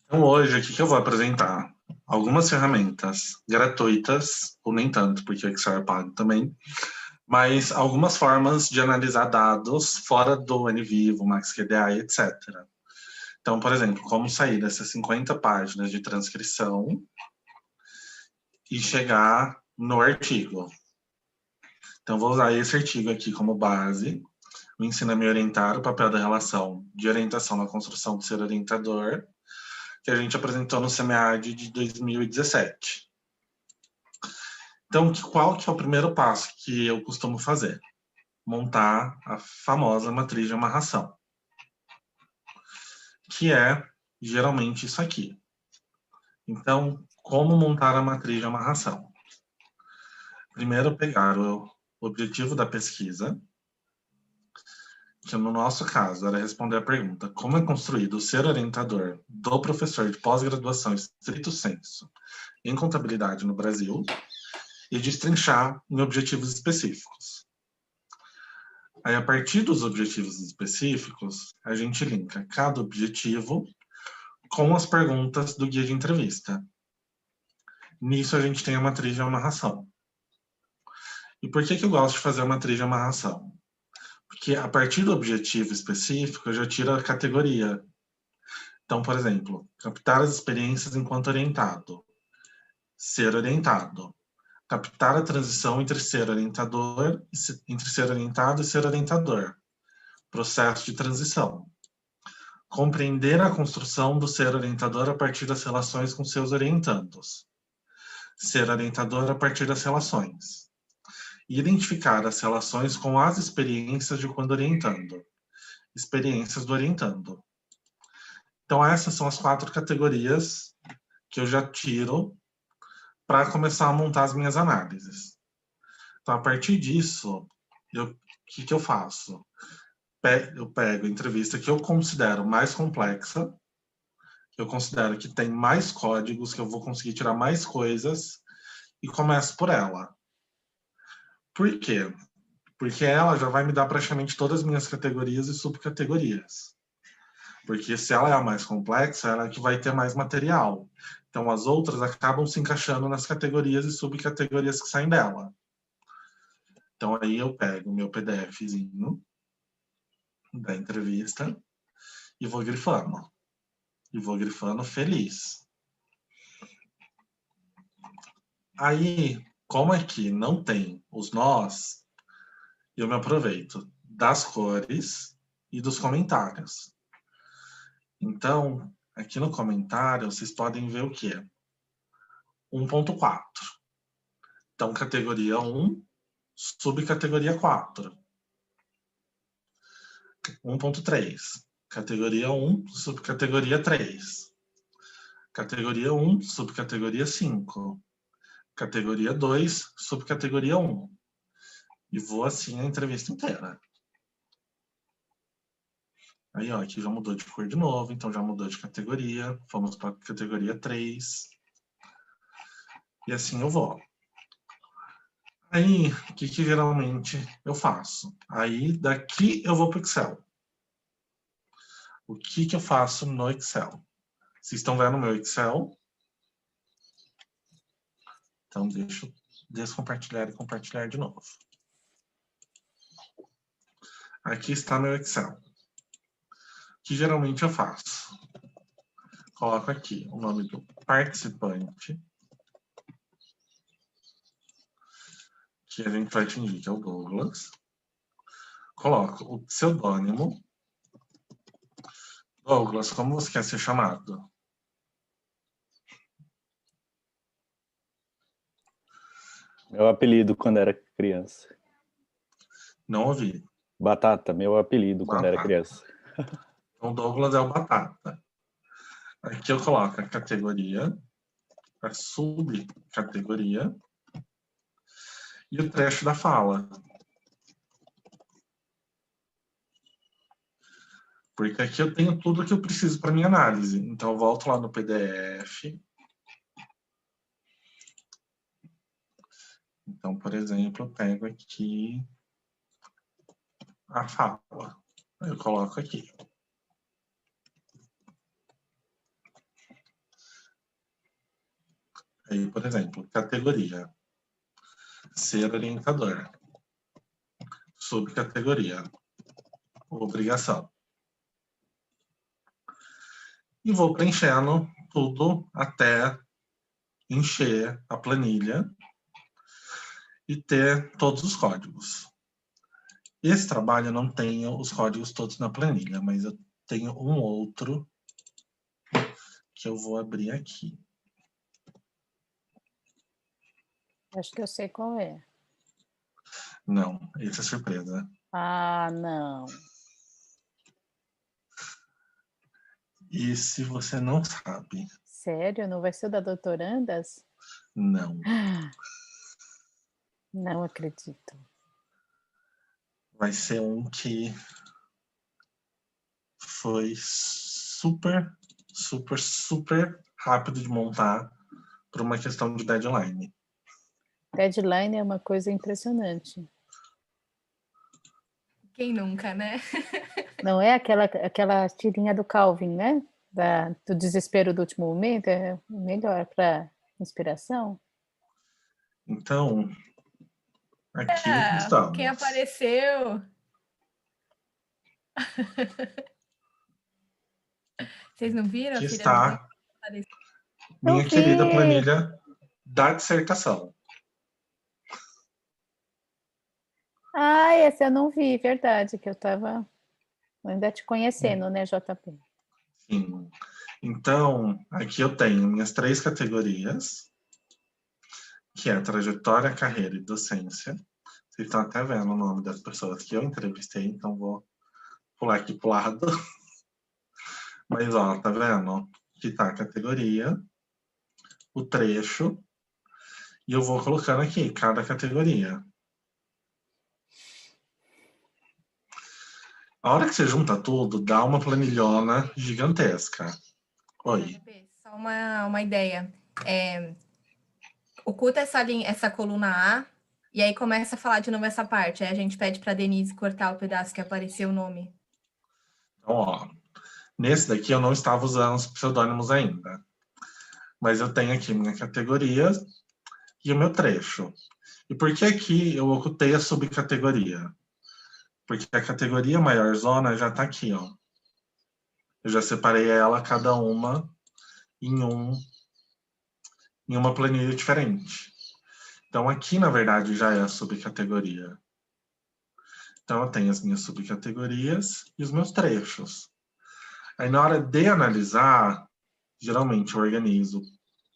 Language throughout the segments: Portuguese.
Então, hoje, aqui que eu vou apresentar algumas ferramentas gratuitas, ou nem tanto, porque o Excel é pago também, mas algumas formas de analisar dados fora do NVivo, MaxQDA, etc. Então, por exemplo, como sair dessas 50 páginas de transcrição e chegar no artigo. Então, vou usar esse artigo aqui como base. Me ensina a me orientar o papel da relação de orientação na construção do ser orientador, que a gente apresentou no SEMEAD de 2017. Então, qual que é o primeiro passo que eu costumo fazer? Montar a famosa matriz de amarração, que é geralmente isso aqui. Então, como montar a matriz de amarração? Primeiro, pegar o objetivo da pesquisa, que no nosso caso era responder a pergunta: como é construído o ser orientador do professor de pós-graduação estrito sensu em contabilidade no Brasil, e destrinchar em objetivos específicos. Aí, a partir dos objetivos específicos, a gente linka cada objetivo com as perguntas do guia de entrevista. Nisso, a gente tem a matriz de amarração. E por que eu gosto de fazer a matriz de amarração? Porque a partir do objetivo específico, eu já tiro a categoria. Então, por exemplo, captar as experiências enquanto orientado. Ser orientado. Captar a transição entre ser orientador, entre ser orientado e ser orientador. Processo de transição. Compreender a construção do ser orientador a partir das relações com seus orientandos. Ser orientador a partir das relações. Identificar as relações com as experiências de quando orientando. Experiências do orientando. Então, essas são as 4 categorias que eu já tiro para começar a montar as minhas análises. Então, a partir disso, o que eu faço? Eu pego a entrevista que eu considero mais complexa, que eu considero que tem mais códigos, que eu vou conseguir tirar mais coisas, e começo por ela. Por quê? Porque ela já vai me dar praticamente todas as minhas categorias e subcategorias. Porque se ela é a mais complexa, ela é que vai ter mais material. Então, as outras acabam se encaixando nas categorias e subcategorias que saem dela. Então, aí eu pego o meu PDFzinho da entrevista e vou grifando. E vou grifando feliz. Aí, como aqui não tem os nós, eu me aproveito das cores e dos comentários. Então, aqui no comentário, vocês podem ver o quê? 1.4. Então, categoria 1, subcategoria 4. 1.3. Categoria 1, subcategoria 3. Categoria 1, subcategoria 5. Categoria 2, subcategoria 1. E vou assim a entrevista inteira. Aí, ó, aqui já mudou de cor de novo, então já mudou de categoria. Vamos para a categoria 3. E assim eu vou. Aí, o que geralmente eu faço? Aí, daqui eu vou para o Excel. O que eu faço no Excel? Vocês estão vendo o meu Excel? Então, deixa eu descompartilhar e compartilhar de novo. Aqui está meu Excel. O que geralmente eu faço? Coloco aqui o nome do participante, que a gente vai atingir, que é o Douglas. Coloco o pseudônimo. Douglas, como você quer ser chamado? Meu apelido quando era criança. Não ouvi. Batata, meu apelido quando era criança. Então, Douglas é o Batata. Aqui eu coloco a categoria, a subcategoria e o trecho da fala. Porque aqui eu tenho tudo que eu preciso para minha análise. Então, eu volto lá no PDF. Então, por exemplo, eu pego aqui a fala. Eu coloco aqui. por exemplo, categoria, ser orientador. Subcategoria, obrigação. E vou preenchendo tudo até encher a planilha e ter todos os códigos. Esse trabalho eu não tenho os códigos todos na planilha, mas eu tenho um outro que eu vou abrir aqui. Acho que eu sei qual é. Não, esse é surpresa. Ah, não. E se você não sabe? Sério? Não vai ser o da doutorandas? Não. Não acredito. Vai ser um que foi super rápido de montar por uma questão de deadline. Deadline é uma coisa impressionante. Quem nunca, né? Não é aquela tirinha do Calvin, né? Do desespero do último momento, é melhor para inspiração. Então, aqui estamos. Quem apareceu? Vocês não viram? Aqui está Eu minha vi. querida planilha da dissertação. Ah, esse eu não vi, verdade, que eu estava ainda te conhecendo, né, JP? Sim. Então, aqui eu tenho minhas 3 categorias, que é trajetória, carreira e docência. Vocês estão até vendo o nome das pessoas que eu entrevistei, então vou pular aqui pro lado. Mas, ó, tá vendo? Aqui tá a categoria, o trecho, e eu vou colocando aqui cada categoria. A hora que você junta tudo, dá uma planilhona gigantesca. Oi. Só uma ideia. Oculta essa coluna A e aí começa a falar de novo essa parte. Aí a gente pede para Denise cortar o pedaço que apareceu o nome. Então, ó, nesse daqui eu não estava usando os pseudônimos ainda. Mas eu tenho aqui minha categoria e o meu trecho. E por que aqui eu ocultei a subcategoria? Porque a categoria maior zona já está aqui, ó. Eu já separei ela, cada uma, em uma planilha diferente. Então, aqui, na verdade, já é a subcategoria. Então, eu tenho as minhas subcategorias e os meus trechos. Aí, na hora de analisar, geralmente eu organizo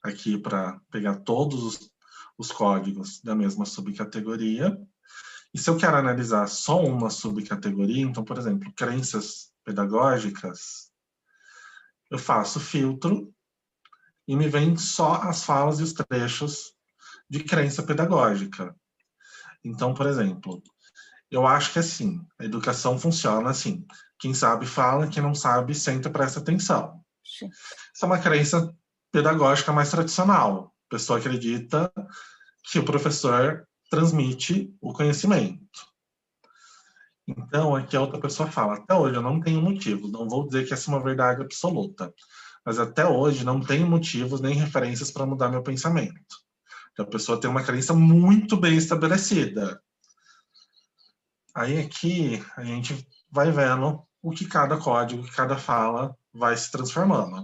aqui para pegar todos os códigos da mesma subcategoria. E se eu quero analisar só uma subcategoria, então, por exemplo, crenças pedagógicas, eu faço filtro e me vem só as falas e os trechos de crença pedagógica. Então, por exemplo, eu acho que assim, a educação funciona assim. Quem sabe fala, quem não sabe senta e presta atenção. Sim. Isso é uma crença pedagógica mais tradicional. A pessoa acredita que o professor transmite o conhecimento. Então, aqui a outra pessoa fala, até hoje eu não tenho motivos, não vou dizer que essa é uma verdade absoluta, mas até hoje não tenho motivos nem referências para mudar meu pensamento. A pessoa tem uma crença muito bem estabelecida. Aí aqui a gente vai vendo o que cada código, que cada fala vai se transformando.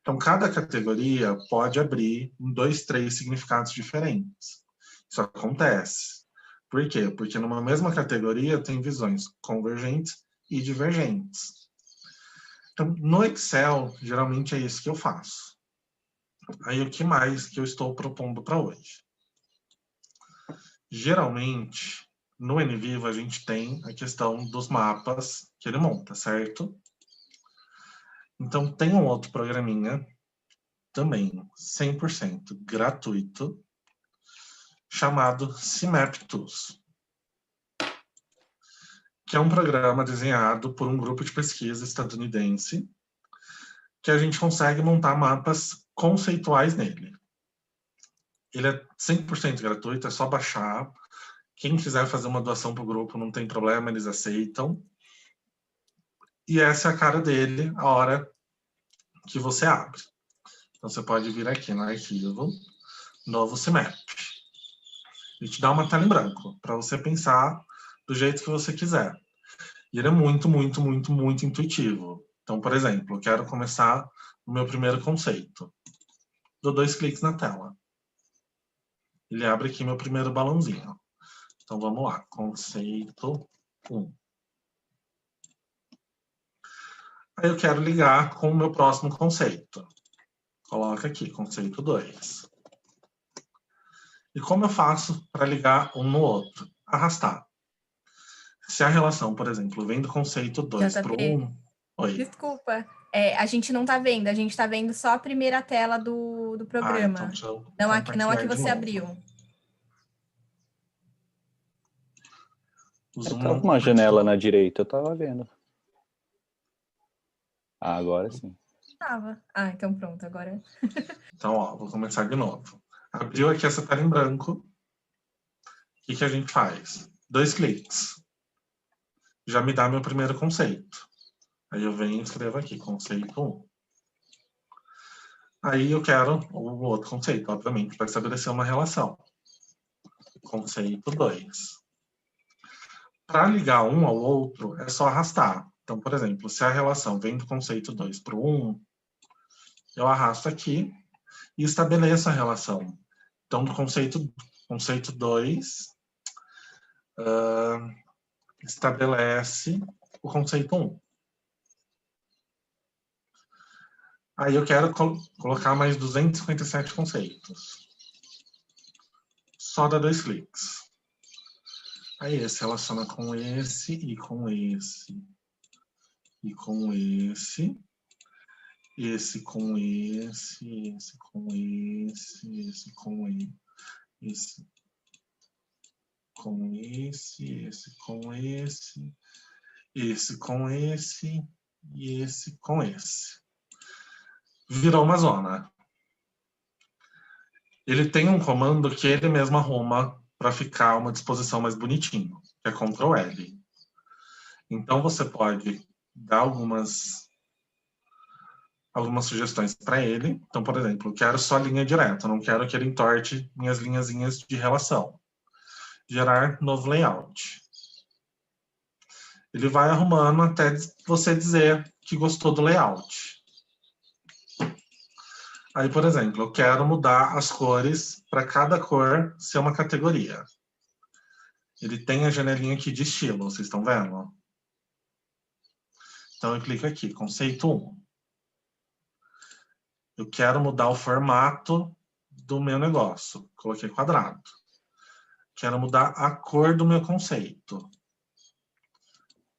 Então, cada categoria pode abrir em 2, 3 significados diferentes. Isso acontece. Por quê? Porque numa mesma categoria tem visões convergentes e divergentes. Então, no Excel, geralmente é isso que eu faço. Aí, o que mais que eu estou propondo para hoje? Geralmente, no NVivo, a gente tem a questão dos mapas que ele monta, certo? Então, tem um outro programinha, também 100% gratuito, chamado CMap Tools, que é um programa desenhado por um grupo de pesquisa estadunidense, que a gente consegue montar mapas conceituais nele. Ele é 100% gratuito, é só baixar. Quem quiser fazer uma doação para o grupo, não tem problema, eles aceitam. E essa é a cara dele a hora que você abre. Então, você pode vir aqui no arquivo, novo CMAP. Ele te dá uma tela em branco, para você pensar do jeito que você quiser. E ele é muito, muito, muito, muito intuitivo. Então, por exemplo, eu quero começar o meu primeiro conceito. Dou 2 cliques na tela. Ele abre aqui meu primeiro balãozinho. Então, vamos lá. Conceito 1. Aí eu quero ligar com o meu próximo conceito. Coloca aqui, conceito 2. E como eu faço para ligar um no outro? Arrastar. Se a relação, por exemplo, vem do conceito 2 para o 1... Oi. Desculpa. A gente não está vendo, a gente está vendo só a primeira tela do programa. Então deixa eu não a que de você novo. abriu. O Eu zoom tava não com uma janela compartilhou. na direita, eu tava vendo. Ah, agora sim. Tava. Então pronto, agora. Então, ó, vou começar de novo. Abriu aqui essa tela em branco. O que a gente faz? 2 cliques. Já me dá meu primeiro conceito. Aí eu venho e escrevo aqui, conceito 1. Aí eu quero o outro conceito, obviamente, para estabelecer uma relação. Conceito 2. Para ligar um ao outro, é só arrastar. Então, por exemplo, se a relação vem do conceito 2 para o 1, eu arrasto aqui e estabeleço a relação. Então, do conceito 2, estabelece o conceito 1. Aí eu quero colocar mais 257 conceitos. Só dá 2 cliques. Aí esse relaciona com esse, e com esse, e com esse, esse com esse, esse com esse, esse com esse, com esse, esse com esse, esse com esse, e esse com esse. Virou uma zona. Ele tem um comando que ele mesmo arruma para ficar uma disposição mais bonitinho, que é Ctrl L. Então você pode dar algumas sugestões para ele. Então, por exemplo, eu quero só linha direta, não quero que ele entorte minhas linhazinhas de relação. Gerar novo layout. Ele vai arrumando até você dizer que gostou do layout. Aí, por exemplo, eu quero mudar as cores para cada cor ser uma categoria. Ele tem a janelinha aqui de estilo, vocês estão vendo? Então eu clico aqui, conceito 1. Eu quero mudar o formato do meu negócio. Coloquei quadrado. Quero mudar a cor do meu conceito.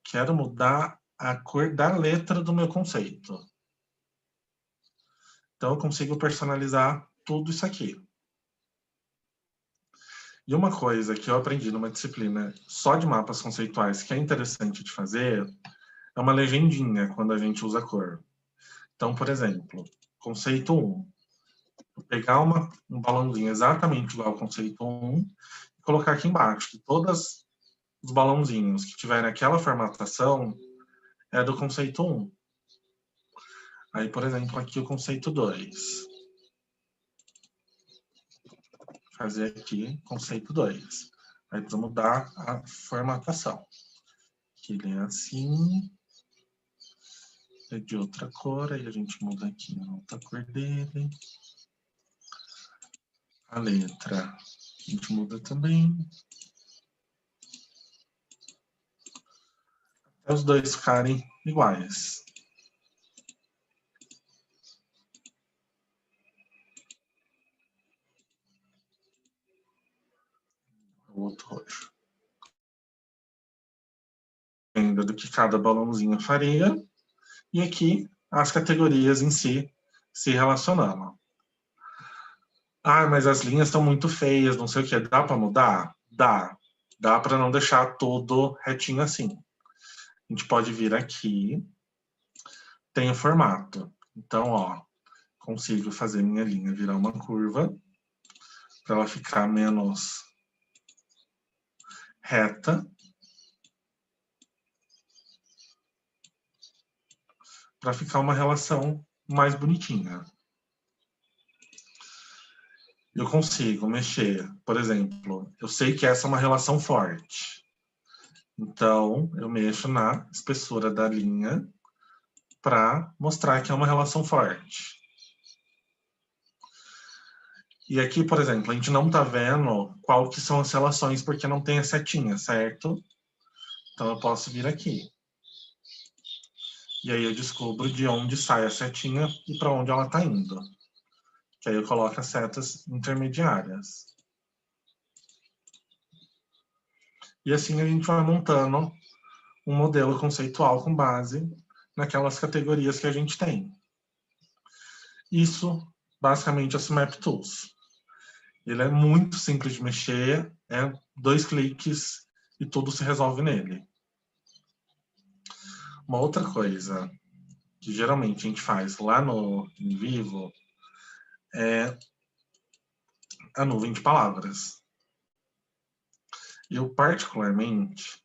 Quero mudar a cor da letra do meu conceito. Então eu consigo personalizar tudo isso aqui. E uma coisa que eu aprendi numa disciplina só de mapas conceituais que é interessante de fazer é uma legendinha quando a gente usa cor. Então, por exemplo, conceito 1. Vou pegar um balãozinho exatamente igual ao conceito 1 e colocar aqui embaixo que todos os balãozinhos que tiverem aquela formatação é do conceito 1. Aí, por exemplo, aqui o conceito 2. Fazer aqui conceito 2. Aí precisa mudar a formatação. Que ele é assim. É de outra cor, aí a gente muda aqui a outra cor dele. A letra a gente muda também. Até os dois ficarem iguais. O outro roxo. Ainda do que cada balãozinho faria. E aqui as categorias em si se relacionando. Ah, mas as linhas estão muito feias, não sei o que. Dá para mudar? Dá. Dá para não deixar todo retinho assim. A gente pode vir aqui. Tem o formato. Então, ó, consigo fazer minha linha virar uma curva para ela ficar menos reta. Para ficar uma relação mais bonitinha. eu consigo mexer. Por exemplo, eu sei que essa é uma relação forte. Então, eu mexo na espessura da linha para mostrar que é uma relação forte. E aqui, por exemplo, a gente não está vendo qual que são as relações porque não tem a setinha, certo? Então, eu posso vir aqui. E aí eu descubro de onde sai a setinha e para onde ela está indo. Que aí eu coloco as setas intermediárias. E assim a gente vai montando um modelo conceitual com base naquelas categorias que a gente tem. Isso, basicamente, é o Map Tools. Ele é muito simples de mexer, é 2 cliques e tudo se resolve nele. Uma outra coisa que geralmente a gente faz lá no em vivo é a nuvem de palavras. Eu, particularmente,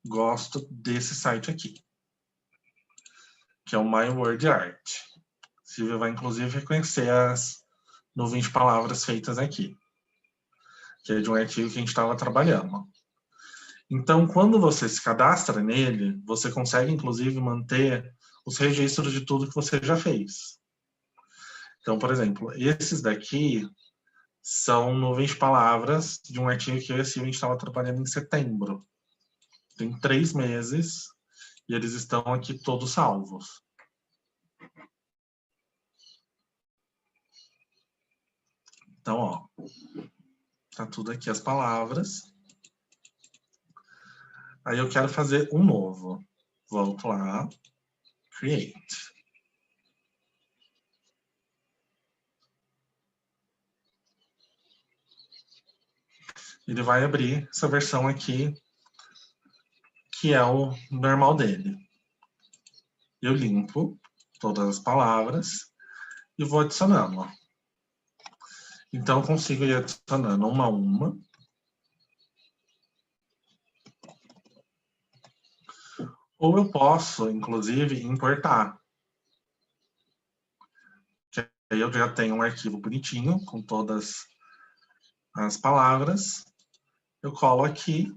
gosto desse site aqui, que é o My Word Art. Silvia vai, inclusive, reconhecer as nuvens de palavras feitas aqui, que é de um artigo que a gente estava trabalhando. Então, quando você se cadastra nele, você consegue, inclusive, manter os registros de tudo que você já fez. Então, por exemplo, esses daqui são nuvens de palavras de um artigo que eu e a Silvia estava trabalhando em setembro. Tem 3 meses e eles estão aqui todos salvos. Então, ó, tá tudo aqui as palavras. Aí eu quero fazer um novo. Volto lá, Create. Ele vai abrir essa versão aqui, que é o normal dele. Eu limpo todas as palavras e vou adicionando. Então, eu consigo ir adicionando uma a uma. Ou eu posso, inclusive, importar. Que aí eu já tenho um arquivo bonitinho com todas as palavras. Eu colo aqui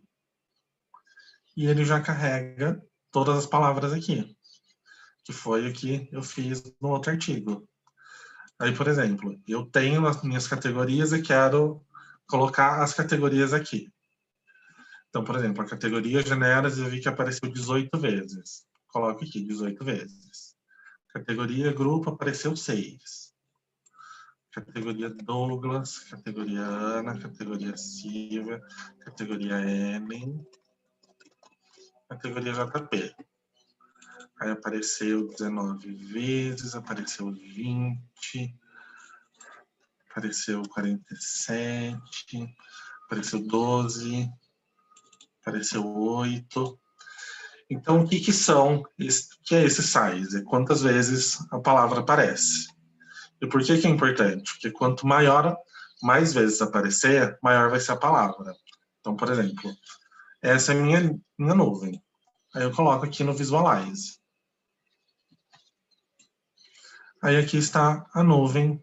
e ele já carrega todas as palavras aqui, que foi o que eu fiz no outro artigo. Aí, por exemplo, eu tenho as minhas categorias e quero colocar as categorias aqui. Então, por exemplo, a categoria generas eu vi que apareceu 18 vezes. Coloco aqui 18 vezes. Categoria grupo apareceu 6. Categoria Douglas, categoria Ana, categoria Silvia, categoria Ellen, categoria JP. Aí apareceu 19 vezes, apareceu 20, apareceu 47, apareceu 12, apareceu 8. Então, o que que são, que é esse size? Quantas vezes a palavra aparece? E por que que é importante? Porque quanto mais vezes aparecer, maior vai ser a palavra. Então, por exemplo, essa é a minha nuvem. Aí eu coloco aqui no Visualize. Aí aqui está a nuvem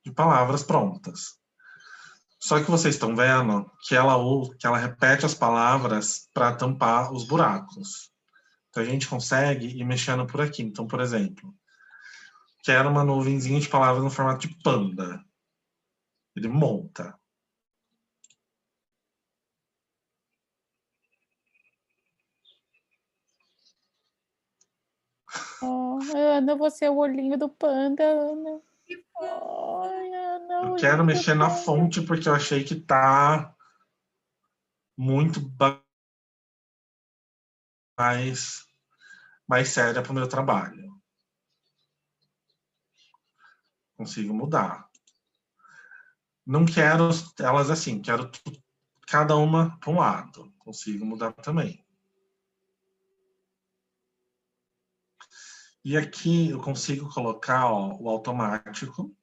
de palavras prontas. Só que vocês estão vendo que ela repete as palavras para tampar os buracos. Então a gente consegue ir mexendo por aqui. Então, por exemplo, quero uma nuvenzinha de palavras no formato de panda. Ele monta. Oh, Ana, você é o olhinho do panda, Ana. Ai, Ana, Eu olhinho quero do mexer na panda. fonte porque eu achei que tá muito mais séria para o meu trabalho. Consigo mudar. Não quero elas assim, quero cada uma para um lado. Consigo mudar também. E aqui eu consigo colocar ó, o automático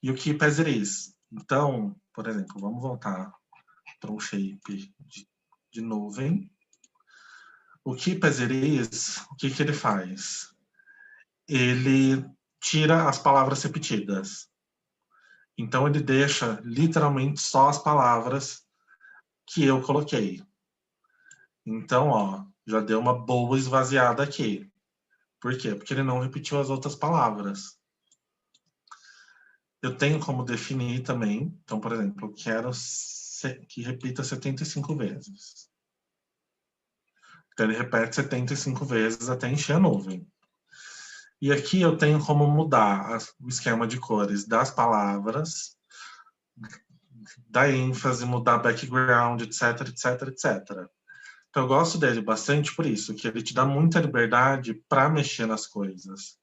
e o Keep as it is. Então, por exemplo, vamos voltar para um shape de nuvem. O Keep as it is, o que que ele faz? Ele tira as palavras repetidas. Então, ele deixa literalmente só as palavras que eu coloquei. Então, ó, já deu uma boa esvaziada aqui. Por quê? Porque ele não repetiu as outras palavras. Eu tenho como definir também. Então, por exemplo, eu quero que repita 75 vezes. Então, ele repete 75 vezes até encher a nuvem. E aqui eu tenho como mudar o esquema de cores das palavras, da ênfase, mudar background, etc, etc, etc. Então, eu gosto dele bastante por isso, que ele te dá muita liberdade para mexer nas coisas.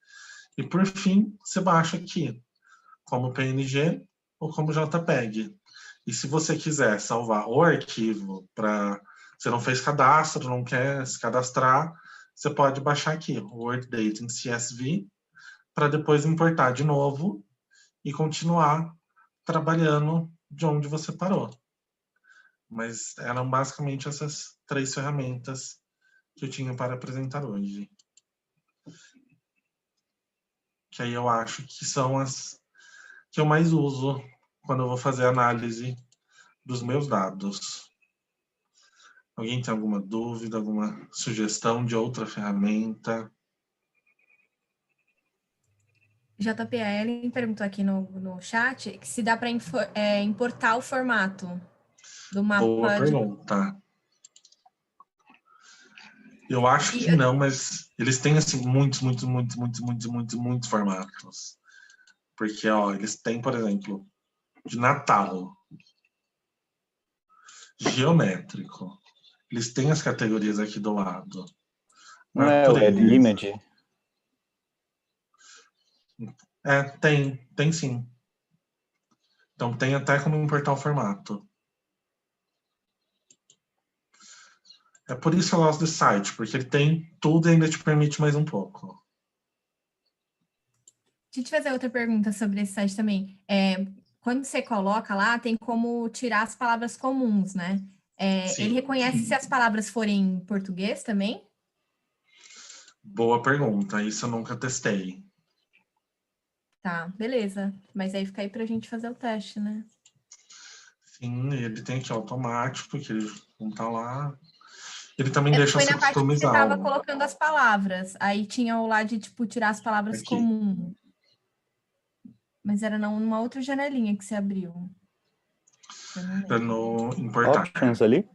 E, por fim, você baixa aqui, como PNG ou como JPEG. E se você quiser salvar o arquivo para... Você não fez cadastro, não quer se cadastrar, você pode baixar aqui, o Word Data em CSV, para depois importar de novo e continuar trabalhando de onde você parou. Mas eram basicamente essas 3 ferramentas que eu tinha para apresentar hoje. Que aí eu acho que são as que eu mais uso quando eu vou fazer análise dos meus dados. Alguém tem alguma dúvida, alguma sugestão de outra ferramenta? JP, a Ellen perguntou aqui no chat que se dá para importar o formato do mapa. Boa pergunta. Eu acho que não, mas eles têm assim muitos formatos. Porque, ó, eles têm, por exemplo, de Natal, geométrico. Eles têm as categorias aqui do lado. Não é o Ed Image? Tem sim. Então tem até como importar o formato. É por isso que eu gosto desse site, porque ele tem tudo e ainda te permite mais um pouco. Deixa eu te fazer outra pergunta sobre esse site também. Quando você coloca lá, tem como tirar as palavras comuns, né? Ele reconhece se as palavras forem em português também? Boa pergunta, isso eu nunca testei. Tá, beleza. Mas aí fica aí pra gente fazer o teste, né? Sim, ele tem aqui automático, que ele não tá lá. Ele também Foi deixa você na parte que você customizar. tava colocando as palavras. Aí tinha o lá de, tipo, tirar as palavras Aqui. comuns. Mas era numa outra janelinha que você abriu. Eu não lembro. No importar. Options ali?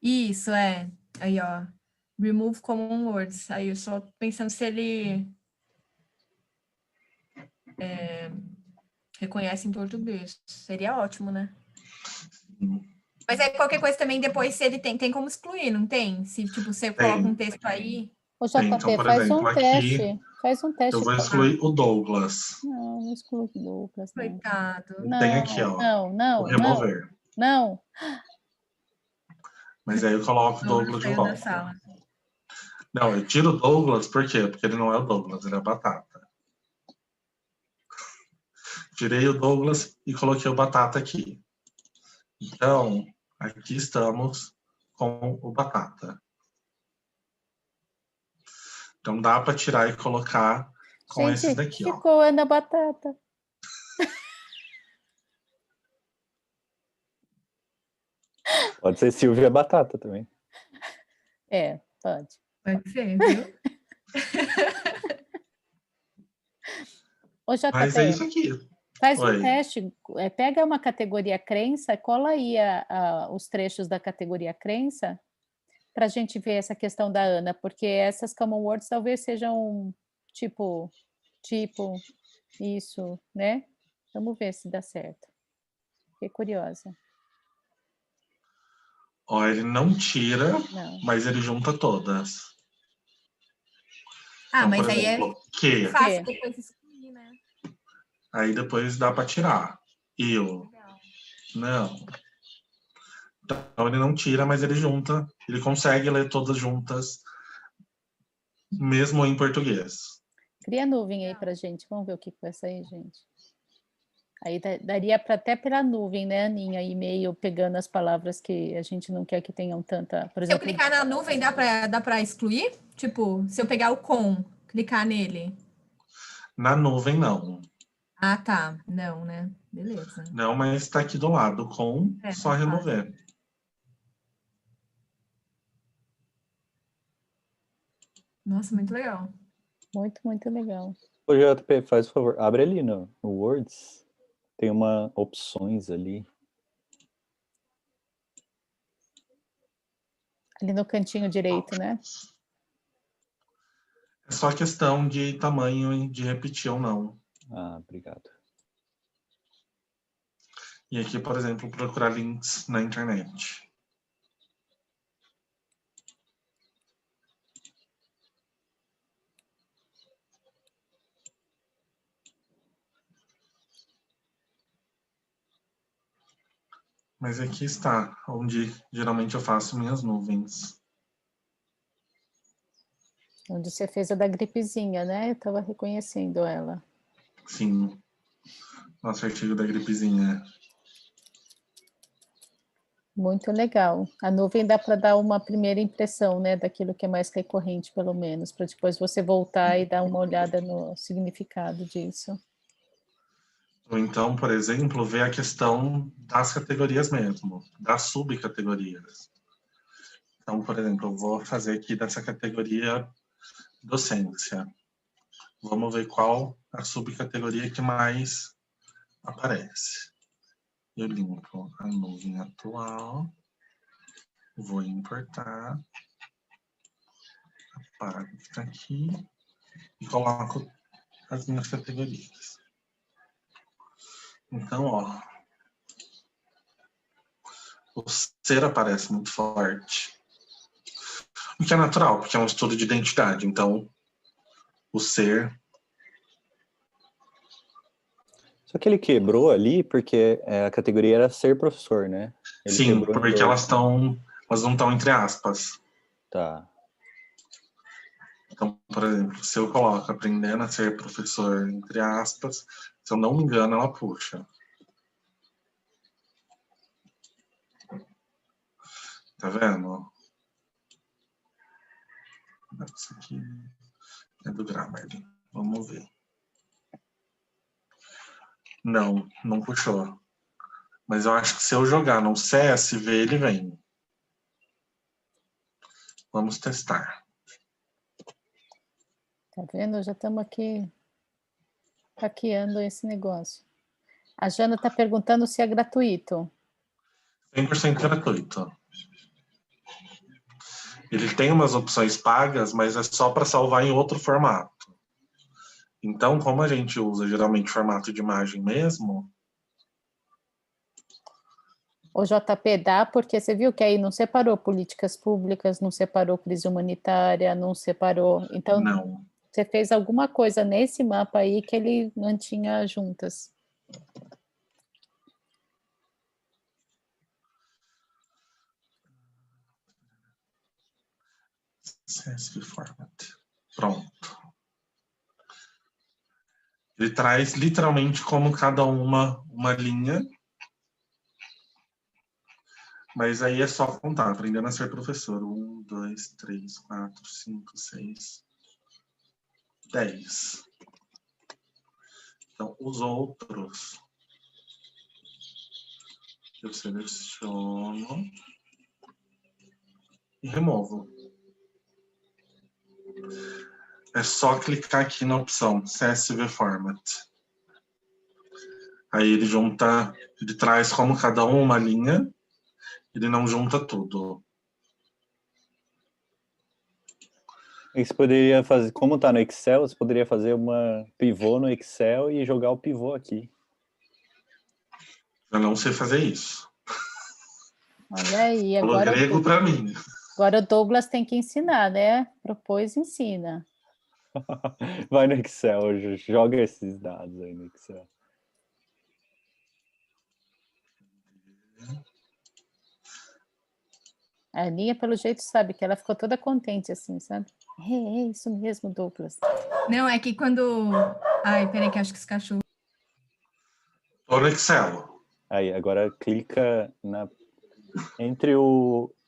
Isso, é. Aí, ó. Remove common words. Aí eu só pensando se ele reconhece em português. Seria ótimo, né? Mas aí qualquer coisa também depois, se ele tem como excluir, não tem? Se, tipo, você coloca um texto aí... Ô, JP, Então, por faz exemplo, um aqui teste. Faz um teste. eu vou excluir o Douglas. Não exclui o Douglas, não. Coitado. Tem aqui, ó. Não, o remover. não. Mas aí eu coloco o Douglas de Saiu da volta. sala. Não, eu tiro o Douglas, por quê? Porque ele não é o Douglas, ele é a Batata. Tirei o Douglas e coloquei o Batata aqui. Então, aqui estamos com o Batata. Então, dá para tirar e colocar com esses daqui, ó. Ficou Ana Batata. Pode ser Silvia Batata também. Pode. Pode ser, viu? Ô, JP, Mas é isso aqui. faz Oi. um teste. Pega uma categoria crença, cola aí os trechos da categoria crença para a gente ver essa questão da Ana, porque essas common words talvez sejam tipo, isso, né? Vamos ver se dá certo. Fiquei curiosa. Ó, ele não tira, Não. mas ele junta todas. Ah, Então, mas por aí exemplo, é fácil depois excluir, né? Aí depois dá para tirar. Eu. Não. Então ele não tira, mas ele junta. Ele consegue ler todas juntas, mesmo em português. Cria a nuvem aí para gente. Vamos ver o que vai sair, gente. Aí daria para até pela nuvem, né, Aninha? E meio pegando as palavras que a gente não quer que tenham tanta... Por exemplo, se eu clicar na nuvem, dá para excluir? Tipo, se eu pegar o com, clicar nele. Na nuvem, não. Ah, tá. Não, né? Beleza. Não, mas está aqui do lado com só Tá. remover. Nossa, muito legal. Muito, muito legal. Ô, JP, faz o favor, abre ali no Words. Tem uma opções ali. Ali no cantinho direito, né? É só questão de tamanho e de repetir ou não. Ah, obrigado. E aqui, por exemplo, procurar links na internet. Mas aqui está, onde geralmente eu faço minhas nuvens. Onde você fez a da gripezinha, né? Eu estava reconhecendo ela. Sim. Nosso artigo da gripezinha. Muito legal. A nuvem dá para dar uma primeira impressão, né? Daquilo que é mais recorrente, pelo menos, para depois você voltar e dar uma olhada no significado disso. Ou então, por exemplo, ver a questão das categorias mesmo, das subcategorias. Então, por exemplo, eu vou fazer aqui dessa categoria docência. Vamos ver qual a subcategoria que mais aparece. Eu limpo a nuvem atual, vou importar, apago o que está aqui e coloco as minhas categorias. Então, ó, o ser aparece muito forte. O que é natural, porque é um estudo de identidade. Então, o ser... Só que ele quebrou ali porque a categoria era ser professor, né? Ele Sim, quebrou em porque dois. elas não estão entre aspas. Tá. Então, por exemplo, se eu coloco aprendendo a ser professor entre aspas, se eu não me engano, ela puxa. Tá vendo? Isso aqui é do Grammarly. Vamos ver. Não, não puxou. Mas eu acho que se eu jogar no CSV, ele vem. Vamos testar. Tá vendo? Já estamos aqui hackeando esse negócio. A Jana está perguntando se é gratuito. 100% gratuito. Ele tem umas opções pagas, mas é só para salvar em outro formato. Então, como a gente usa geralmente formato de imagem mesmo... O JP dá, porque você viu que aí não separou políticas públicas, não separou crise humanitária, não separou. Então, Não. você fez alguma coisa nesse mapa aí que ele mantinha juntas. CSV Format. Pronto. Ele traz literalmente como cada uma linha. Mas aí é só contar, aprendendo a ser professor. 1, 2, 3, 4, 5, 6, 10. Então, os outros eu seleciono e removo. É só clicar aqui na opção CSV Format. Aí ele junta, ele traz como cada uma linha, ele não junta tudo. E você poderia fazer, como tá no Excel, você poderia fazer uma pivô no Excel e jogar o pivô aqui. Eu não sei fazer isso. Olha aí, Falou grego para mim. agora o Douglas tem que ensinar, né? Propôs, ensina. Vai no Excel, joga esses dados aí no Excel. A Aninha, pelo jeito, sabe que ela ficou toda contente, assim, sabe? É isso mesmo, Douglas. Não, é que quando... Ai, peraí que acho que esse cachorro... Tô no Excel. Aí, agora clica entre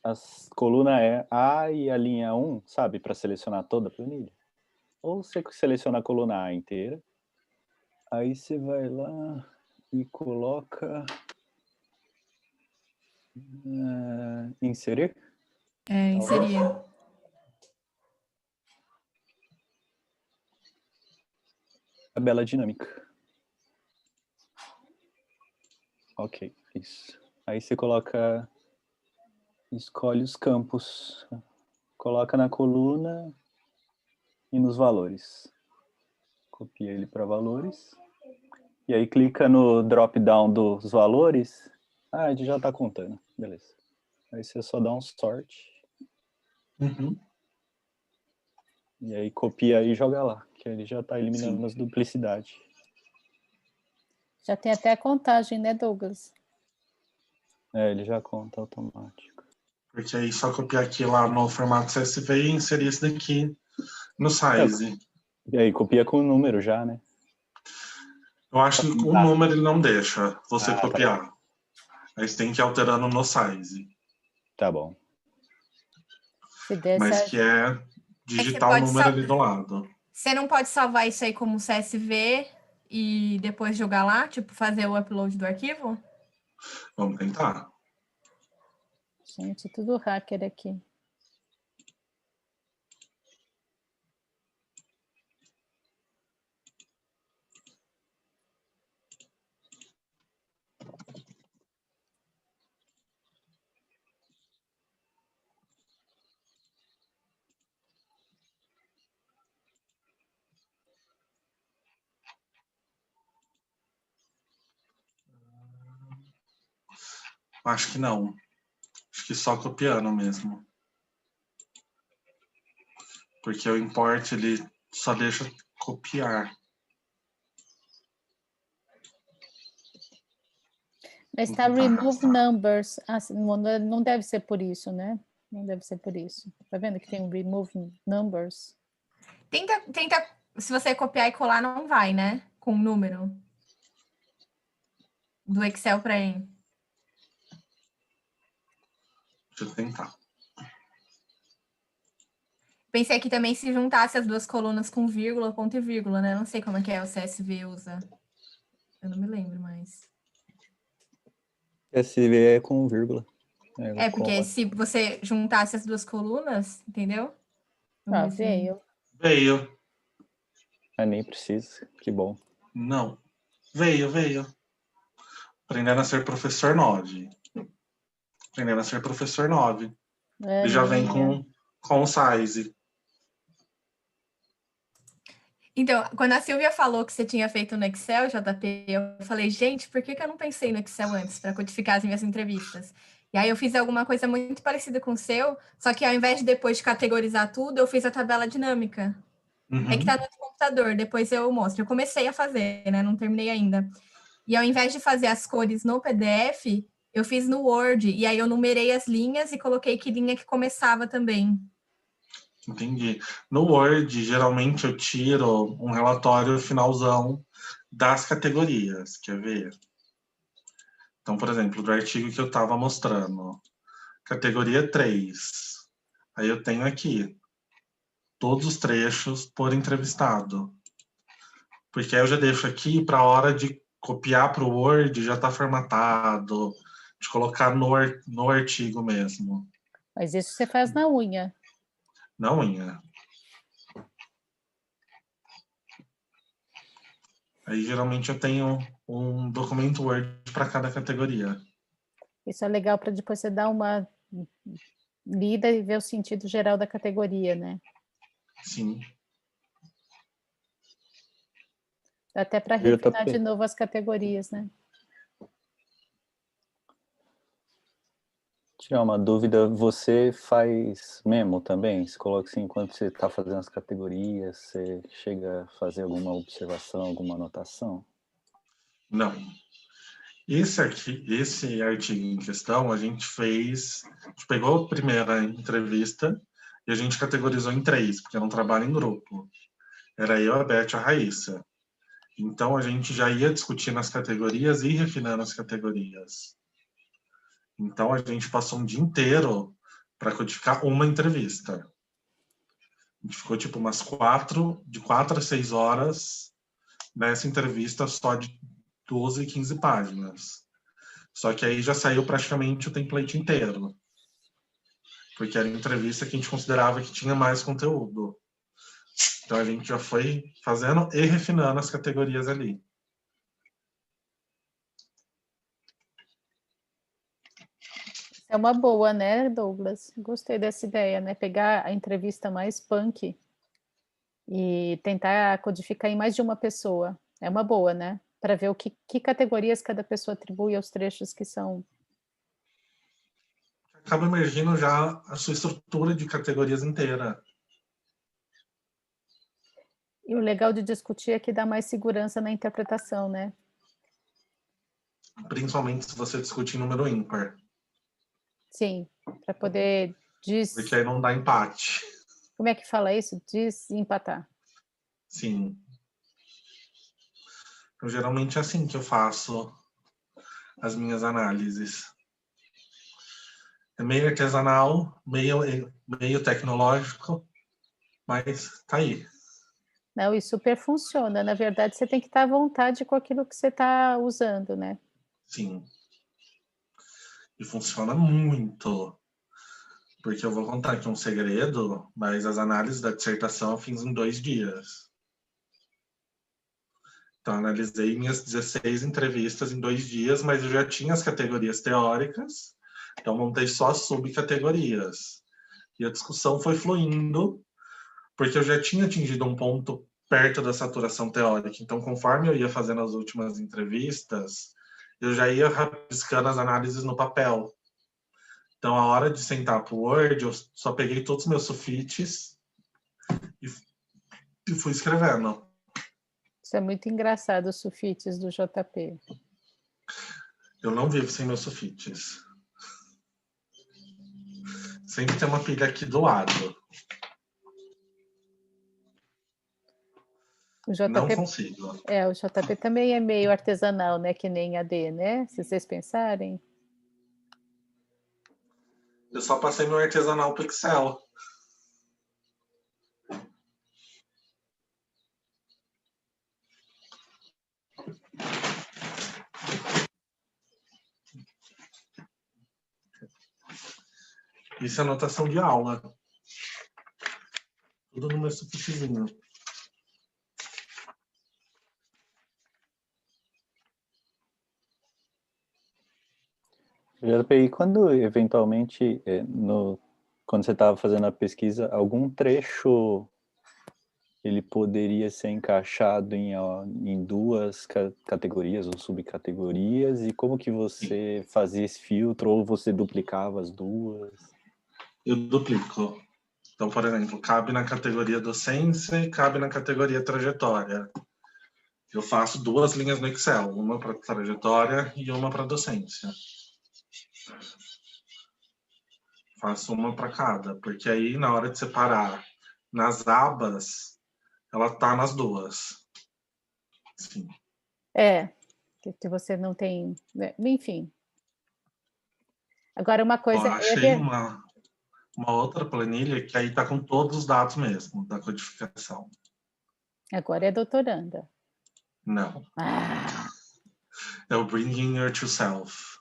as colunas A e a linha 1, sabe? Para selecionar toda a planilha. Ou você seleciona a coluna A inteira. Aí você vai lá e coloca inserir. Inserir. Tabela dinâmica. Ok, isso. Aí você escolhe os campos, coloca na coluna e nos valores. Copia ele para valores. E aí clica no drop-down dos valores. Ele já está contando, beleza. Aí você só dá um sort. Uhum. E aí copia e joga lá, que ele já está eliminando as duplicidades. Já tem até a contagem, né, Douglas? Ele já conta automático. Porque aí só copiar aqui lá no formato CSV e inserir esse daqui no size. E aí copia com o número já, né? Eu acho que o número ele não deixa você copiar. Tá. Aí você tem que ir alterando no size. Tá bom. Se der, Mas certo. que é digitar o número ali do lado. Você não pode salvar isso aí como CSV e depois jogar lá? Tipo, fazer o upload do arquivo? Vamos tentar. Gente, tudo hacker aqui. Acho que não. Acho que só copiando mesmo. Porque o import ele só deixa copiar. Mas está remove numbers. Não deve ser por isso, né? Não deve ser por isso. Tá vendo que tem um remove numbers? Tenta, se você copiar e colar, não vai, né? Com o número do Excel para ele. Deixa eu tentar. Pensei aqui também se juntasse as duas colunas com vírgula, ponto e vírgula, né? Não sei como é que o CSV usa. Eu não me lembro mais. CSV é com vírgula. Porque se você juntasse as duas colunas, entendeu? Veio. Veio. Nem precisa, que bom. Não. Veio. Aprendendo a ser professor 9. Aprendendo a ser professor 9. Ele já vem com o size. Então, quando a Silvia falou que você tinha feito no Excel, JP, eu falei, gente, por que eu não pensei no Excel antes para codificar as minhas entrevistas? E aí eu fiz alguma coisa muito parecida com o seu, só que ao invés de depois de categorizar tudo, eu fiz a tabela dinâmica. Uhum. É que tá no computador, depois eu mostro. Eu comecei a fazer, né? Não terminei ainda. E ao invés de fazer as cores no PDF, eu fiz no Word. E aí eu numerei as linhas e coloquei que linha que começava também. Entendi. No Word, geralmente eu tiro um relatório finalzão das categorias. Quer ver? Então, por exemplo, do artigo que eu estava mostrando. Categoria 3. Aí eu tenho aqui todos os trechos por entrevistado. Porque aí eu já deixo aqui para a hora de copiar para o Word, já está formatado, de colocar no artigo mesmo. Mas isso você faz na unha. Na unha. Aí geralmente eu tenho um documento Word para cada categoria. Isso é legal para depois você dar uma lida e ver o sentido geral da categoria, né? Sim. Dá até para refinar de novo as categorias, né? Tirar uma dúvida, você faz memo também? Você coloca assim, enquanto você está fazendo as categorias, você chega a fazer alguma observação, alguma anotação? Não. Esse artigo em questão, a gente pegou a primeira entrevista e a gente categorizou em 3, porque era um trabalho em grupo. Era eu, a Beth e a Raíssa. Então, a gente já ia discutindo as categorias e refinando as categorias. Então, a gente passou um dia inteiro para codificar uma entrevista. A gente ficou, tipo, de 4 a 6 horas nessa entrevista só de 12, 15 páginas. Só que aí já saiu praticamente o template inteiro. Porque era entrevista que a gente considerava que tinha mais conteúdo. Então a gente já foi fazendo e refinando as categorias ali. É uma boa, né, Douglas? Gostei dessa ideia, né? Pegar a entrevista mais punk e tentar codificar em mais de uma pessoa. É uma boa, né? Para ver que categorias cada pessoa atribui aos trechos que são. Acaba emergindo já a sua estrutura de categorias inteira. E o legal de discutir é que dá mais segurança na interpretação, né? Principalmente se você discute em número ímpar. Sim, para poder Porque aí não dá empate. Como é que fala isso? Desempatar. Sim. Então, geralmente é assim que eu faço as minhas análises. É meio artesanal, meio tecnológico, mas tá aí. Não, e super funciona. Na verdade, você tem que estar à vontade com aquilo que você está usando, né? Sim. E funciona muito. Porque eu vou contar aqui um segredo, mas as análises da dissertação eu fiz em 2 dias. Então, analisei minhas 16 entrevistas em 2 dias, mas eu já tinha as categorias teóricas, então montei só as subcategorias. E a discussão foi fluindo, porque eu já tinha atingido um ponto perto da saturação teórica. Então, conforme eu ia fazendo as últimas entrevistas, eu já ia rabiscando as análises no papel. Então, a hora de sentar para o Word, eu só peguei todos os meus sulfites e fui escrevendo. Isso é muito engraçado, os sulfites do JP. Eu não vivo sem meus sulfites. Sempre tem uma pilha aqui do lado. O JP, não consigo. O JP também é meio artesanal, né? Que nem AD, né? Se vocês pensarem. Eu só passei meu artesanal pro Excel. Isso é anotação de aula. Tudo no meu sulfitezinho. JPI, quando eventualmente, quando você estava fazendo a pesquisa, algum trecho ele poderia ser encaixado em duas categorias ou subcategorias? E como que você fazia esse filtro? Ou você duplicava as duas? Eu duplico. Então, por exemplo, cabe na categoria docência e cabe na categoria trajetória. Eu faço 2 linhas no Excel, uma para trajetória e uma para docência. Faço uma para cada, porque aí na hora de separar nas abas, ela tá nas duas. Sim. Que você não tem, né? Enfim. Agora uma coisa. Eu achei uma outra planilha que aí tá com todos os dados mesmo da codificação. Agora é doutoranda. Não. Ah. É o Bringing Your True Self.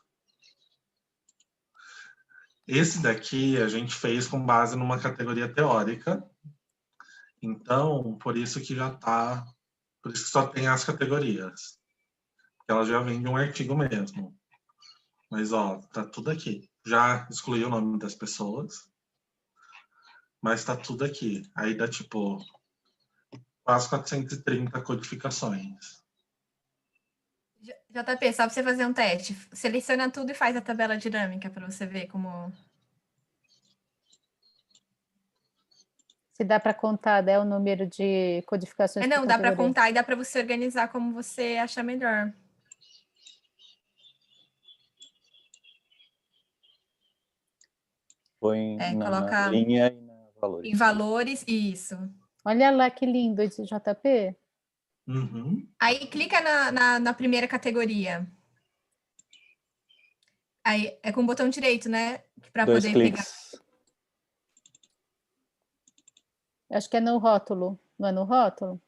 Esse daqui a gente fez com base numa categoria teórica. Então, por isso que já tá... Por isso que só tem as categorias. Porque ela já vem de um artigo mesmo. Mas, ó, tá tudo aqui. Já excluí o nome das pessoas. Mas tá tudo aqui. Aí dá, tipo, quase 430 codificações. JP, só para você fazer um teste. Seleciona tudo e faz a tabela dinâmica para você ver como... Se dá para contar, né, o número de codificações. Não, dá para contar e dá para você organizar como você achar melhor. Põe coloca na linha e na valores. Em valores, isso. Olha lá que lindo esse JP. Uhum. Aí clica na primeira categoria. Aí é com o botão direito, né? Para 2 poder cliques. pegar. Acho que é no rótulo. Não é no rótulo?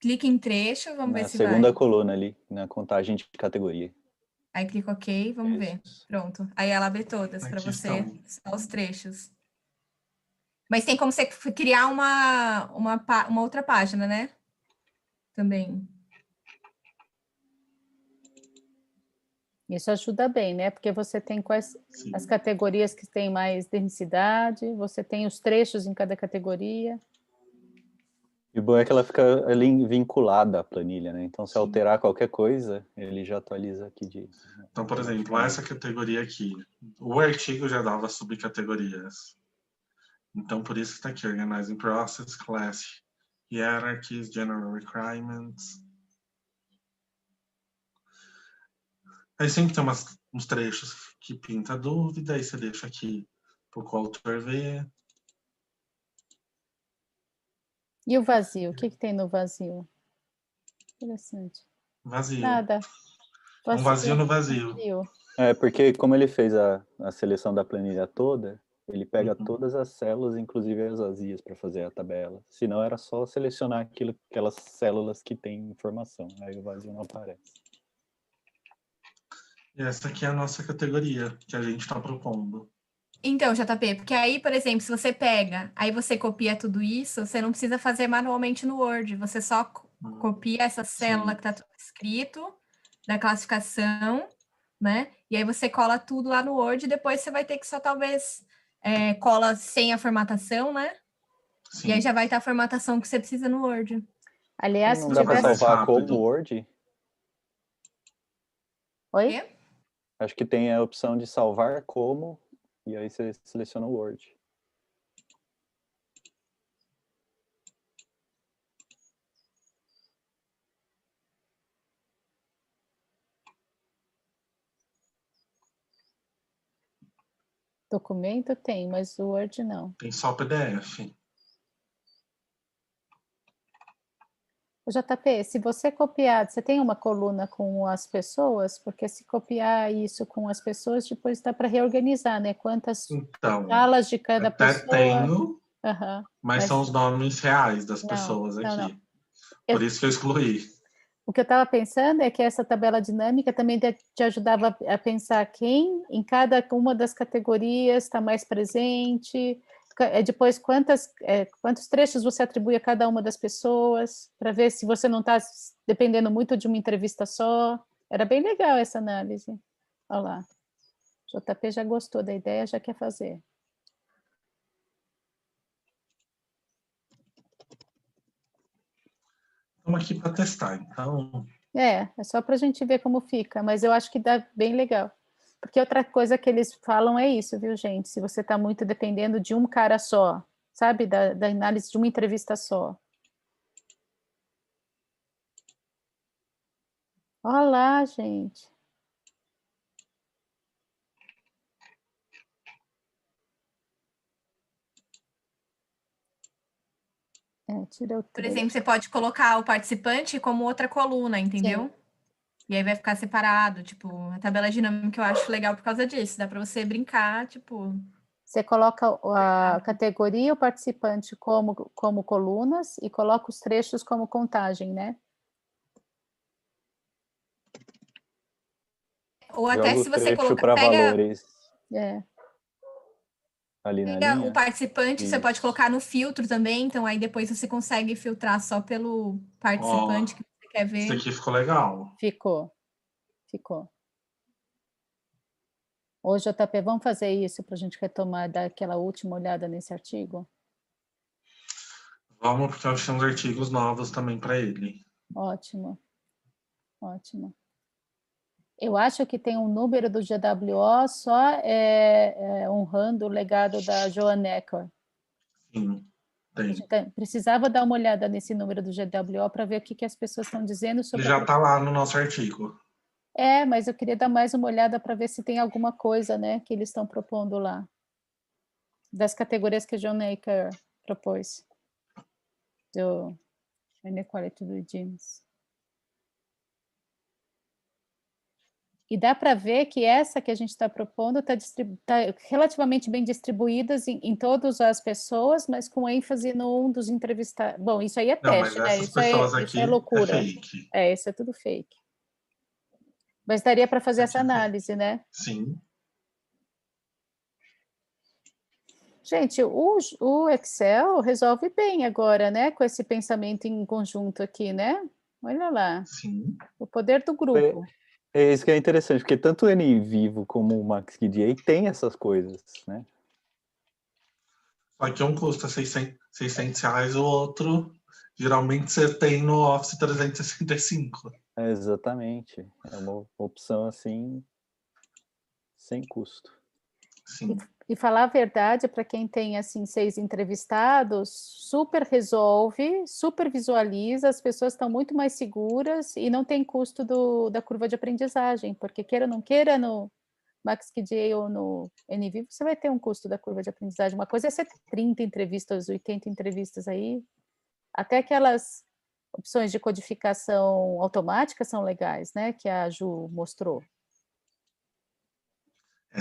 clica em trecho, vamos ver Na se segunda vai. coluna ali, na contagem de categoria. Aí clica OK, vamos ver. Isso. Pronto. Aí ela abre todas para Aqui você, estão. só os trechos. Mas tem como você criar uma outra página, né? Também. Isso ajuda bem, né? Porque você tem quais Sim. as categorias que têm mais densidade, você tem os trechos em cada categoria. E o bom é que ela fica ali vinculada à planilha, né? Então, se Sim. alterar qualquer coisa, ele já atualiza aqui de... Então, por exemplo, essa categoria aqui, o artigo já dava subcategorias. Então, por isso que está aqui, Organizing Process, Class, Hierarchies, General Requirements. Aí sempre tem uns trechos que pinta dúvida, aí você deixa aqui para o coautor ver. E o vazio? O que tem no vazio? Interessante. Vazio. Nada. É um vazio no vazio. Vazio. É, porque como ele fez a seleção da planilha toda, ele pega Uhum. todas as células, inclusive as vazias, para fazer a tabela. Senão era só selecionar aquelas células que têm informação. Aí o vazio não aparece. E essa aqui é a nossa categoria que a gente está propondo. Então, JP, porque aí, por exemplo, se você pega, aí você copia tudo isso, você não precisa fazer manualmente no Word, você só copia essa célula Sim. que está tudo escrito, da classificação, né? E aí você cola tudo lá no Word, e depois você vai ter que só talvez cola sem a formatação, né? Sim. E aí já vai estar a formatação que você precisa no Word. Aliás, Não se dá para tivesse... salvar como rápido. Word? Oi? Quê? Acho que tem a opção de salvar como, e aí você seleciona o Word. Documento tem, mas o Word não. Tem só PDF. O JP, se você copiar, você tem uma coluna com as pessoas? Porque se copiar isso com as pessoas, depois dá para reorganizar, né? Quantas Então, falas de cada até pessoa. tenho, Aham. mas são os nomes reais das pessoas Não. aqui. Por isso que eu excluí. O que eu estava pensando é que essa tabela dinâmica também te ajudava a pensar quem em cada uma das categorias está mais presente, depois quantos trechos você atribui a cada uma das pessoas, para ver se você não está dependendo muito de uma entrevista só. Era bem legal essa análise. Olha lá. JP já gostou da ideia, já quer fazer. Estamos aqui para testar, então. É só para a gente ver como fica, mas eu acho que dá bem legal. Porque outra coisa que eles falam é isso, viu, gente? Se você está muito dependendo de um cara só, sabe? Da análise de uma entrevista só. Olha lá, gente. Tira o Por exemplo, trecho. você pode colocar o participante como outra coluna, entendeu? Sim. E aí vai ficar separado, tipo, a tabela dinâmica eu acho legal por causa disso, dá para você brincar, tipo... Você coloca a categoria, o participante como colunas e coloca os trechos como contagem, né? Ou até Joga o se você trecho colocar... para valores É. ali na Pega o linha. participante, você pode Isso. colocar no filtro também, então aí depois você consegue filtrar só pelo Ó, participante que você quer isso ver. aqui ficou legal. Ficou. Ô, JP, vamos fazer isso para a gente retomar, dar aquela última olhada nesse artigo? Vamos, porque nós temos artigos novos também para ele. Ótimo. Eu acho que tem um número do GWO só honrando o legado da Joan Necker. Sim, A tem. gente precisava dar uma olhada nesse número do GWO para ver o que as pessoas estão dizendo Ele sobre já está lá no nosso artigo. mas eu queria dar mais uma olhada para ver se tem alguma coisa, né, que eles estão propondo lá. Das categorias que a Joan Necker propôs. Do Inequality Regimes. E dá para ver que essa que a gente está propondo está relativamente bem distribuídas em todas as pessoas, mas com ênfase no um dos entrevistados. Bom, isso aí é Não, mas teste, né? essas pessoas Isso aqui é loucura. fake. Isso é tudo fake. Mas daria para fazer essa análise, né? Sim. Gente, o Excel resolve bem agora, né? Com esse pensamento em conjunto aqui, né? Olha lá. Sim. O poder do grupo. É isso que é interessante, porque tanto o NVivo como o MaxQDA tem essas coisas, né? Só que um custa R$600, o outro geralmente você tem no Office 365. Exatamente. É uma opção assim, sem custo. Sim. E falar a verdade, para quem tem assim 6 entrevistados, super resolve, super visualiza, as pessoas estão muito mais seguras e não tem custo da curva de aprendizagem, porque queira ou não queira, no MaxQDA ou no NVivo, você vai ter um custo da curva de aprendizagem. Uma coisa é você ter 30 entrevistas, 80 entrevistas aí, até aquelas opções de codificação automática são legais, né, que a Ju mostrou.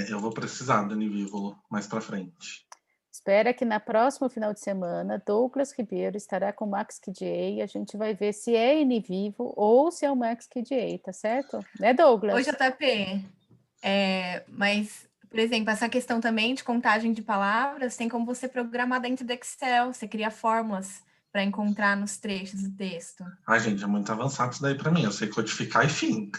Eu vou precisar do NVivo mais para frente. Espera que na próxima final de semana, Douglas Ribeiro estará com o MaxQDA e a gente vai ver se é NVivo ou se é o MaxQDA, tá certo? Né, Douglas? Ô, JP, mas, por exemplo, essa questão também de contagem de palavras, tem como você programar dentro do Excel, você cria fórmulas para encontrar nos trechos do texto. Ai, gente, é muito avançado isso daí para mim. Eu sei codificar e fim.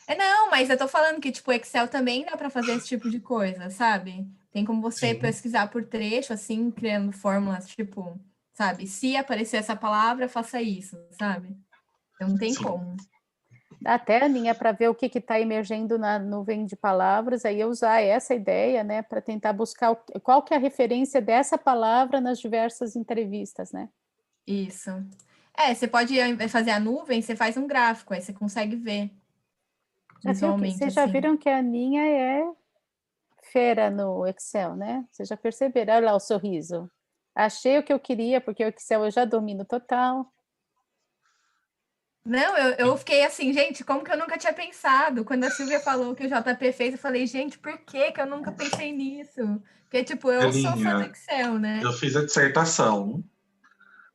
Não, mas eu tô falando que, tipo, o Excel também dá para fazer esse tipo de coisa, sabe? Tem como você Sim. pesquisar por trecho, assim, criando fórmulas, tipo, sabe? Se aparecer essa palavra, faça isso, sabe? Então não tem Sim. como. Dá até, Aninha, para ver o que está emergendo na nuvem de palavras, aí eu usar essa ideia, né, para tentar buscar qual que é a referência dessa palavra nas diversas entrevistas, né? Isso. Você pode, ao invés de fazer a nuvem, você faz um gráfico, aí você consegue ver visualmente, Vocês já assim. viram que a Aninha é fera no Excel, né? Vocês já perceberam? Olha lá o sorriso. Achei o que eu queria, porque o Excel eu já domino total. Não, eu fiquei assim, gente, como que eu nunca tinha pensado? Quando a Silvia falou que o JP fez, eu falei, gente, por que eu nunca pensei nisso? Porque, tipo, eu sou fã do Elinha, Excel, né? eu fiz a dissertação.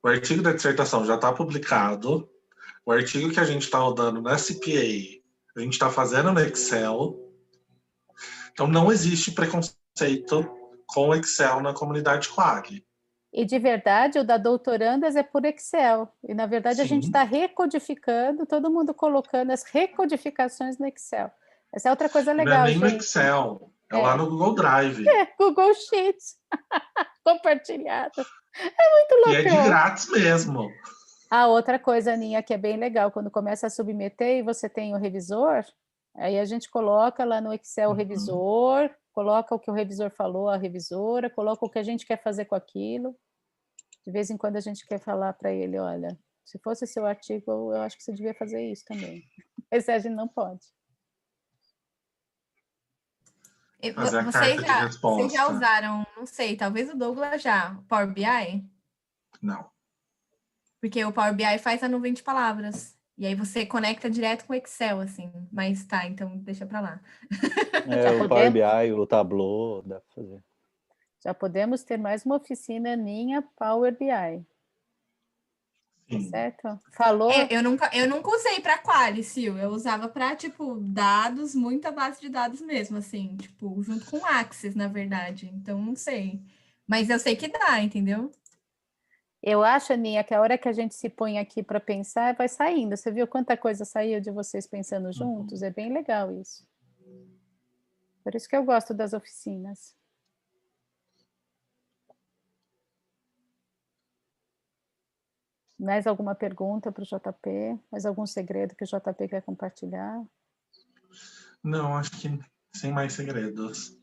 O artigo da dissertação já está publicado. O artigo que a gente está rodando na CPA, a gente está fazendo no Excel. Então, não existe preconceito com o Excel na comunidade Quag. E de verdade, o da doutorandas é por Excel. E na verdade a gente Sim. está recodificando, todo mundo colocando as recodificações no Excel. Essa é outra coisa Não é legal, nem no gente. Excel, é lá no Google Drive. Google Sheets compartilhado. É muito E é de louco. grátis mesmo. A outra coisa, Aninha, que é bem legal, quando começa a submeter e você tem o revisor, aí a gente coloca lá no Excel o revisor, coloca o que o revisor falou, a revisora, coloca o que a gente quer fazer com aquilo. De vez em quando a gente quer falar para ele, olha, se fosse seu artigo, eu acho que você devia fazer isso também. Mas a gente não pode. Fazer a Vocês carta de vocês já resposta. usaram, não sei, talvez o Douglas já, Power BI? Não. Porque o Power BI faz a nuvem de palavras. E aí você conecta direto com o Excel, assim. Mas tá, então deixa para lá. O Power BI, o Tableau, dá para fazer. Já podemos ter mais uma oficina Aninha Power BI. Tá certo? Falou. Eu nunca usei para Quali, Sil. Eu usava para, tipo, dados, muita base de dados mesmo, assim, tipo, junto com Access, na verdade. Então, não sei. Mas eu sei que dá, entendeu? Eu acho, Aninha, que a hora que a gente se põe aqui para pensar, vai saindo. Você viu quanta coisa saiu de vocês pensando juntos? É bem legal isso. Por isso que eu gosto das oficinas. Mais alguma pergunta para o JP? Mais algum segredo que o JP quer compartilhar? Não, acho que sem mais segredos.